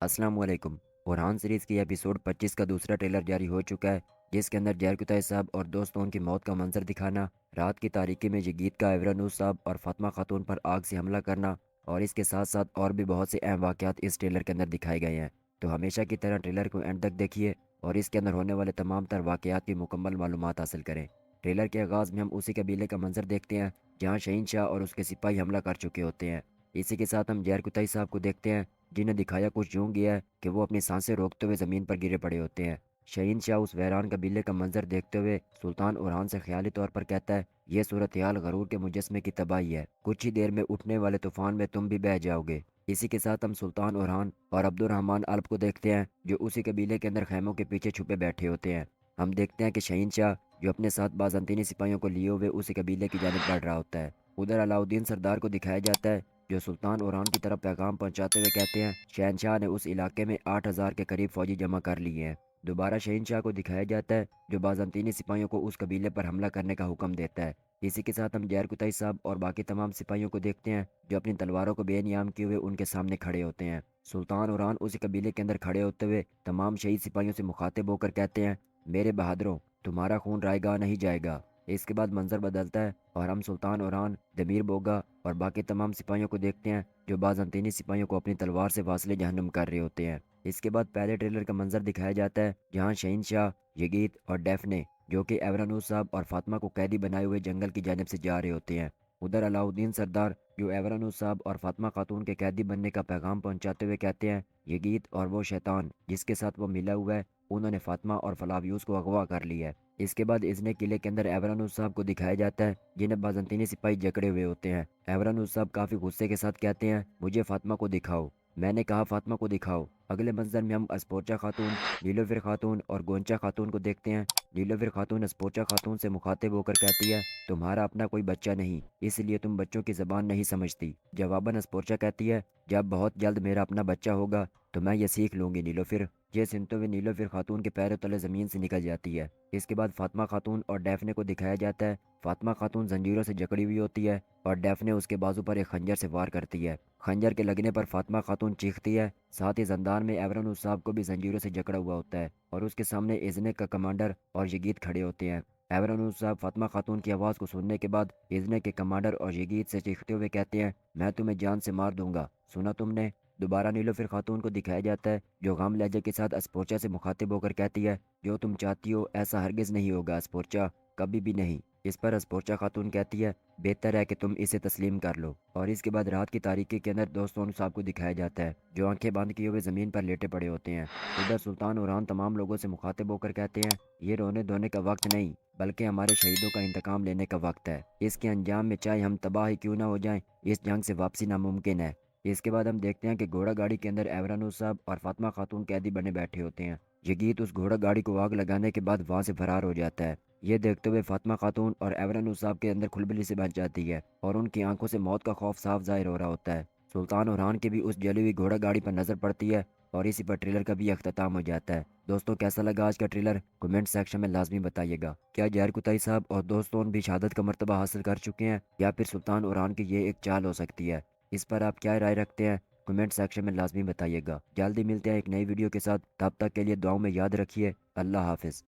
السلام علیکم۔ برہان سیریز کی ایپیسوڈ 25 کا دوسرا ٹریلر جاری ہو چکا ہے، جس کے اندر جہر کتائی صاحب اور دوستوں کی موت کا منظر دکھانا، رات کی تاریکی میں جگیت کا ایورانوس صاحب اور فاطمہ خاتون پر آگ سے حملہ کرنا، اور اس کے ساتھ ساتھ اور بھی بہت سے اہم واقعات اس ٹریلر کے اندر دکھائے گئے ہیں۔ تو ہمیشہ کی طرح ٹریلر کو اینڈ تک دیکھیے اور اس کے اندر ہونے والے تمام تر واقعات کی مکمل معلومات حاصل کریں۔ ٹریلر کے آغاز میں ہم اسی قبیلے کا منظر دیکھتے ہیں جہاں شہین شاہ اور اس کے سپاہی حملہ کر چکے ہوتے ہیں۔ اسی کے ساتھ ہم جہر کتائی صاحب کو دیکھتے ہیں جنہیں دکھایا کچھ یوں گیا ہے کہ وہ اپنی سانسیں روکتے ہوئے زمین پر گرے پڑے ہوتے ہیں۔ شہین شاہ اس ویران قبیلے کا منظر دیکھتے ہوئے سلطان اورحان سے خیالی طور پر کہتا ہے، یہ صورتحال غرور کے مجسمے کی تباہی ہے، کچھ ہی دیر میں اٹھنے والے طوفان میں تم بھی بہہ جاؤ گے۔ اسی کے ساتھ ہم سلطان اورحان اور عبد الرحمن الپ کو دیکھتے ہیں جو اسی قبیلے کے اندر خیموں کے پیچھے چھپے بیٹھے ہوتے ہیں۔ ہم دیکھتے ہیں کہ شہین شاہ جو اپنے ساتھ بازنطینی سپاہیوں کو لیے ہوئے اسی قبیلے کی جانب بڑھ رہا ہوتا ہے۔ ادھر علاؤدین سردار کو دکھایا جاتا ہے جو سلطان اوران کی طرف پیغام پہنچاتے ہوئے کہتے ہیں شہنشاہ نے اس علاقے میں 8,000 کے قریب فوجی جمع کر لیے ہیں۔ دوبارہ شہنشاہ کو دکھایا جاتا ہے جو بازنطینی سپاہیوں کو اس قبیلے پر حملہ کرنے کا حکم دیتا ہے۔ اسی کے ساتھ ہم جہر کتائی صاحب اور باقی تمام سپاہیوں کو دیکھتے ہیں جو اپنی تلواروں کو بے نیام کیے ہوئے ان کے سامنے کھڑے ہوتے ہیں۔ سلطان اوران اسی قبیلے کے اندر کھڑے ہوتے ہوئے تمام شہید سپاہیوں سے مخاطب ہو کر کہتے ہیں، میرے بہادروں، تمہارا خون رائے گاہ نہیں جائے گا۔ اس کے بعد منظر بدلتا ہے اور ہم سلطان اوران، دمیر بوگا اور باقی تمام سپاہیوں کو دیکھتے ہیں جو بازنطینی سپاہیوں کو اپنی تلوار سے فاصلے جہنم کر رہے ہوتے ہیں۔ اس کے بعد پہلے ٹریلر کا منظر دکھایا جاتا ہے جہاں شہین شاہ، یگیت اور ڈیفنے جو کہ ایورانوس صاحب اور فاطمہ کو قیدی بنائے ہوئے جنگل کی جانب سے جا رہے ہوتے ہیں۔ ادھر علاؤدین سردار جو ایورانوس صاحب اور فاطمہ خاتون کے قیدی بننے کا پیغام پہنچاتے ہوئے کہتے ہیں، یگیت اور وہ شیطان جس کے ساتھ وہ ملا ہوا ہے، انہوں نے فاطمہ اور فلاویوس کو اغوا کر لیا ہے۔ اس کے بعد ازنے قلعے کے اندر ایورانوس صاحب کو دکھایا جاتا ہے جنہیں بازنطینی سپاہی جکڑے ہوئے ہوتے ہیں۔ ایورانوس صاحب کافی غصے کے ساتھ کہتے ہیں، مجھے فاطمہ کو دکھاؤ۔ میں نے کہا فاطمہ کو دکھاؤ۔ اگلے منظر میں ہم اسپورچا خاتون، نیلوفر خاتون اور گونچا خاتون کو دیکھتے ہیں۔ نیلوفر خاتون اسپورچا خاتون سے مخاطب ہو کر کہتی ہے، تمہارا اپنا کوئی بچہ نہیں، اس لیے تم بچوں کی زبان نہیں سمجھتی۔ جواباً اسپورچا کہتی ہے، جب بہت جلد میرا اپنا بچہ ہوگا تو میں یہ سیکھ لوں گی نیلوفر۔ یہ سنتے ہوئے نیلوفر خاتون کے پیروں تلے زمین سے نکل جاتی ہے۔ اس کے بعد فاطمہ خاتون اور ڈیفنے کو دکھایا جاتا ہے۔ فاطمہ خاتون زنجیروں سے جکڑی ہوئی ہوتی ہے اور ڈیفنے اس کے بازو پر ایک خنجر سے وار کرتی ہے۔ خنجر کے لگنے پر فاطمہ خاتون چیختی ہے۔ ساتھ ہی زندان میں ایورانوس صاحب کو بھی زنجیروں سے جکڑا ہوا ہوتا ہے اور اس کے سامنے ازنے کا کمانڈر اور یگیت کھڑے ہوتے ہیں۔ ایورانوس صاحب فاطمہ خاتون کی آواز کو سننے کے بعد ازنے کے کمانڈر اور یگیت سے چیختے ہوئے کہتے ہیں، میں تمہیں جان سے مار دوں گا، سنا تم نے؟ دوبارہ نیلوفر خاتون کو دکھایا جاتا ہے جو غم لہجے کے ساتھ اسپورچا سے مخاطب ہو کر کہتی ہے، جو تم چاہتی ہو ایسا ہرگز نہیں ہوگا اسپورچا، کبھی بھی نہیں۔ اس پر اسپورچا خاتون کہتی ہے، بہتر ہے کہ تم اسے تسلیم کر لو۔ اور اس کے بعد رات کی تاریکی کے اندر دوستوں صاحب کو دکھایا جاتا ہے جو آنکھیں بند کیے ہوئے زمین پر لیٹے پڑے ہوتے ہیں۔ ادھر سلطان اوران تمام لوگوں سے مخاطب ہو کر کہتے ہیں، یہ رونے دھونے کا وقت نہیں بلکہ ہمارے شہیدوں کا انتقام لینے کا وقت ہے۔ اس کے انجام میں چاہے ہم تباہ ہی کیوں نہ ہو جائیں، اس جنگ سے واپسی ناممکن ہے۔ اس کے بعد ہم دیکھتے ہیں کہ گھوڑا گاڑی کے اندر ایورانوس صاحب اور فاطمہ خاتون قیدی بنے بیٹھے ہوتے ہیں۔ یگیت اس گھوڑا گاڑی کو آگ لگانے کے بعد وہاں سے فرار ہو جاتا ہے۔ یہ دیکھتے ہوئے فاطمہ خاتون اور ایورانوس صاحب کے اندر کھلبلی سے بچ جاتی ہے اور ان کی آنکھوں سے موت کا خوف صاف ظاہر ہو رہا ہوتا ہے۔ سلطان اورحان کی بھی اس جلی ہوئی گھوڑا گاڑی پر نظر پڑتی ہے اور اسی پر ٹریلر کا بھی اختتام ہو جاتا ہے۔ دوستوں کیسا لگا آج کا ٹریلر؟ کمنٹ سیکشن میں لازمی بتائیے گا۔ کیا جہر کتائی صاحب اور دوستوں بھی شہادت کا مرتبہ حاصل کر چکے ہیں یا پھر سلطان اورحان کی یہ ایک چال ہو سکتی ہے؟ اس پر آپ کیا رائے رکھتے ہیں؟ کمنٹ سیکشن میں لازمی بتائیے گا۔ جلدی ملتے ہیں ایک نئی ویڈیو کے ساتھ، تب تک کے لیے دعاؤں میں یاد رکھیے۔ اللہ حافظ۔